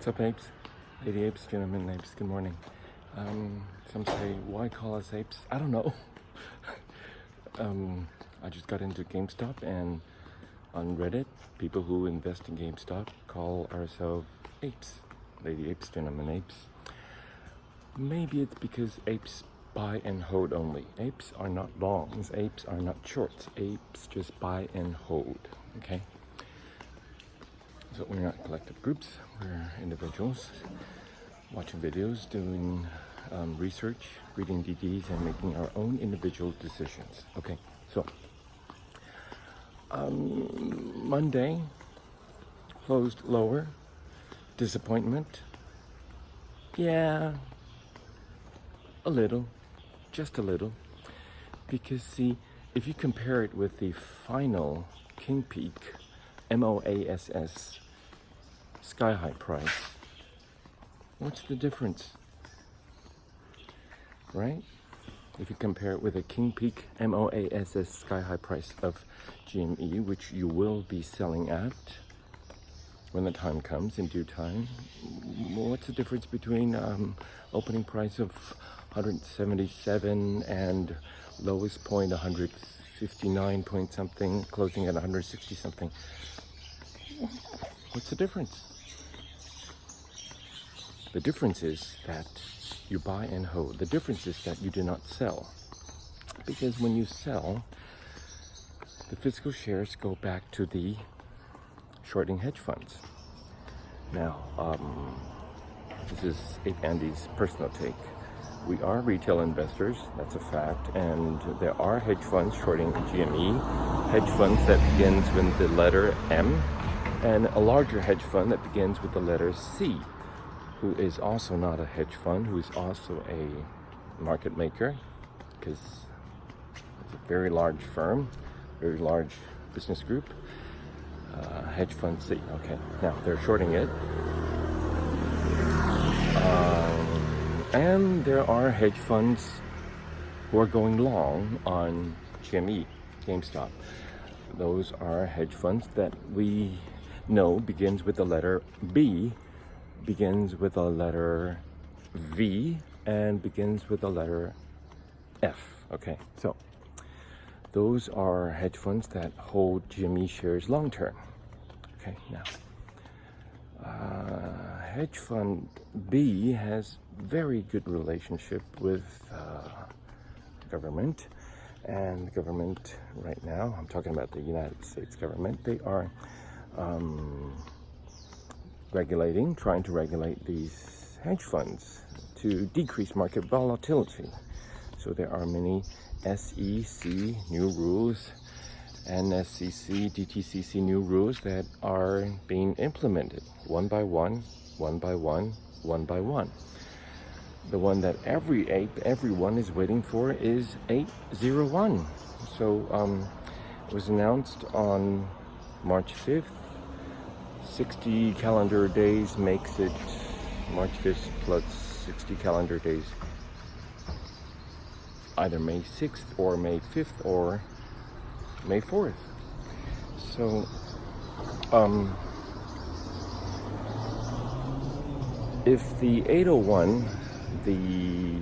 What's up, apes? Lady apes, gentlemen apes, good morning. Some say, why call us apes? I don't know. I just got into GameStop, and on Reddit, people who invest in GameStop call ourselves apes. Lady apes, gentlemen apes. Maybe it's because apes buy and hold only. Apes are not longs, apes are not shorts. Apes just buy and hold, okay? So we're not collective groups, we're individuals watching videos, doing research, reading DDs, and making our own individual decisions. Okay, so Monday closed lower. Disappointment? Yeah, a little, just a little. Because see, if you compare it with the final King Peak MOASS sky high price, what's the difference? Right? If you compare it with a King Peak MOASS sky high price of GME, which you will be selling at when the time comes, in due time, what's the difference between opening price of 177 and lowest point 159 point something, closing at 160 something? What's the difference? The difference is that you buy and hold. The difference is that you do not sell. Because when you sell, the physical shares go back to the shorting hedge funds. Now, this is Ape Andy's personal take. We are retail investors, that's a fact, and there are hedge funds shorting GME, hedge funds that begins with the letter M, and a larger hedge fund that begins with the letter C, who is also not a hedge fund, who is also a market maker, because it's a very large firm, very large business group. Hedge fund C, okay. Now, they're shorting it. And there are hedge funds who are going long on GME, GameStop. Those are hedge funds that we know begins with the letter B, begins with the letter V, and begins with the letter F. Okay, so those are hedge funds that hold GME shares long term. Okay, now hedge fund B has very good relationship with government, and the government right now, I'm talking about the United States government, they are trying to regulate these hedge funds to decrease market volatility. So there are many SEC new rules and SEC, DTCC new rules that are being implemented one by one, one by one, one by one. The one that everyone is waiting for is 801. So it was announced on March 5th. 60 calendar days makes it March 5th plus 60 calendar days, either May 6th or May 5th or May 4th. So if the 801, the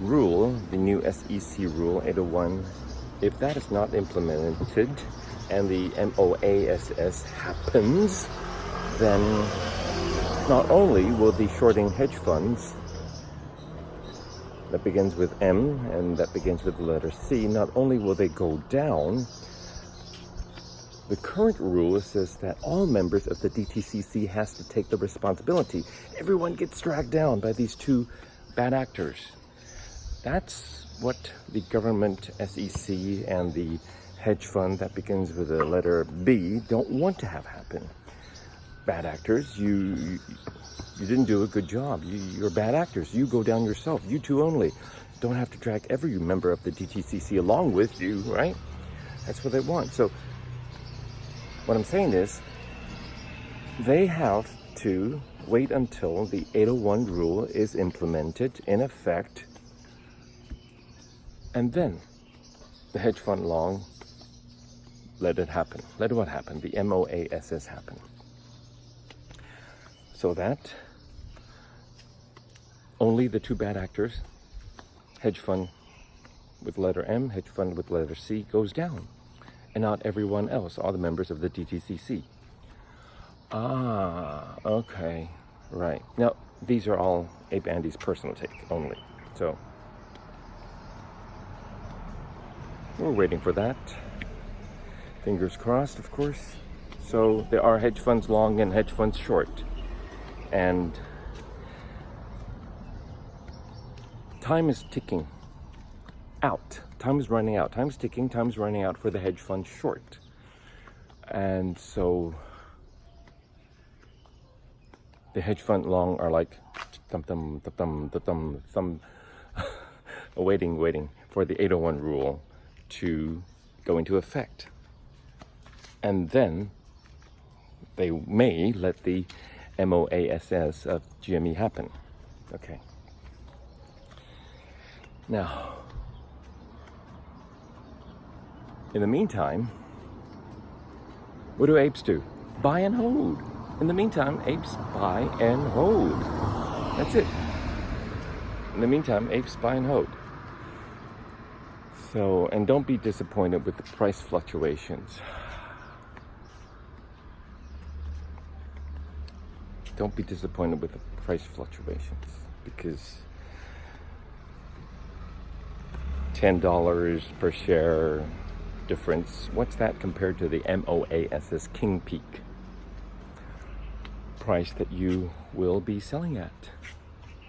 rule, the new SEC rule 801, if that is not implemented and the MOASS happens, then not only will the shorting hedge funds that begins with M and that begins with the letter C, not only will they go down, the current rule says that all members of the DTCC has to take the responsibility. Everyone gets dragged down by these two bad actors. That's what the government, SEC, and the hedge fund that begins with the letter B don't want to have happen. Bad actors, you didn't do a good job. You're bad actors. You go down yourself. You two only. Don't have to drag every member of the DTCC along with you, right? That's what they want. So what I'm saying is they have to wait until the 801 rule is implemented in effect, and then the hedge fund long, let it happen. Let what happen? The MOASS happen. so that only the two bad actors, hedge fund with letter M, hedge fund with letter C, goes down, and not everyone else, all the members of the DTCC. Ah, okay, right. Now, these are all Ape Andy's personal take only, so we're waiting for that. Fingers crossed, of course. So there are hedge funds long and hedge funds short, and time is ticking out. Time is running out. Time is ticking. Time is running out for the hedge fund short. And so the hedge fund long are like waiting for the 801 rule to go into effect. And then they may let the MOASS of GME happen. Okay. Now, in the meantime, what do apes do? Buy and hold. In the meantime, apes buy and hold. That's it. In the meantime, apes buy and hold. So, and don't be disappointed with the price fluctuations. Don't be disappointed with the price fluctuations, because $10 per share difference, what's that compared to the MOASS King Peak price that you will be selling at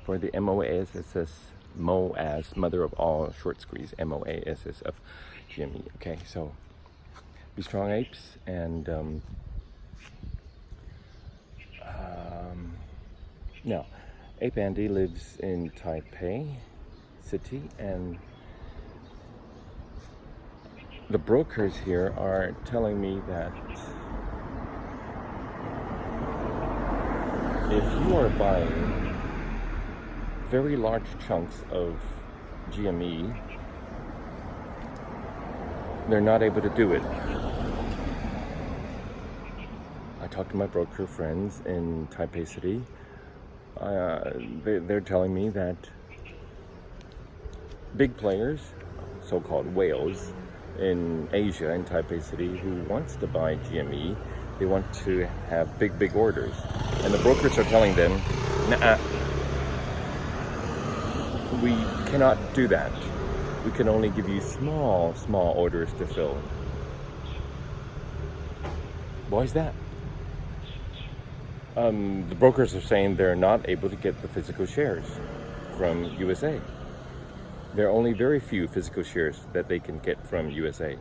for the MOASS, mother of all short squeeze, MOASS of GME. Okay, so be strong, apes, and now, Ape Andy lives in Taipei city, and the brokers here are telling me that if you are buying very large chunks of GME, they're not able to do it. I talked to my broker friends in Taipei city. They're telling me that big players, so-called whales, in Asia, in Taipei city, who wants to buy GME, they want to have big orders. And the brokers are telling them, nah, we cannot do that. We can only give you small orders to fill. Why is that? The brokers are saying they're not able to get the physical shares from USA. There are only very few physical shares that they can get from USA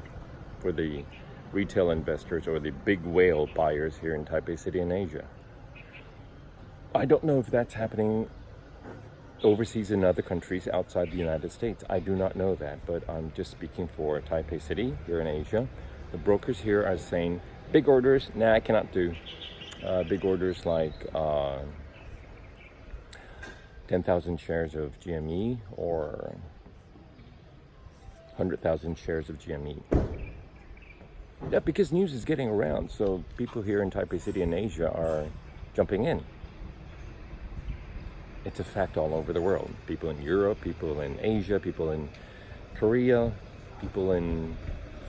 for the retail investors or the big whale buyers here in Taipei City and Asia. I don't know if that's happening overseas in other countries outside the United States. I do not know that, but I'm just speaking for Taipei City here in Asia. The brokers here are saying, big orders, nah, I cannot do. Big orders like 10,000 shares of GME or 100,000 shares of GME. Yeah, because news is getting around, so people here in Taipei City and Asia are jumping in. It's a fact all over the world. People in Europe, people in Asia, people in Korea, people in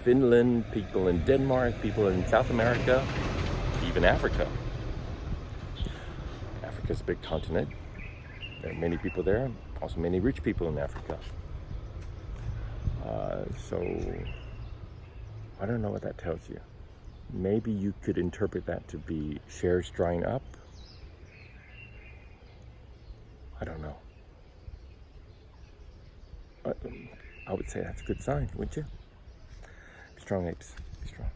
Finland, people in Denmark, people in South America, even Africa. Africa's a big continent. There are many people there, also many rich people in Africa. So I don't know what that tells you. Maybe you could interpret that to be shares drying up. I don't know. I would say that's a good sign, wouldn't you? Be strong, apes. Be strong.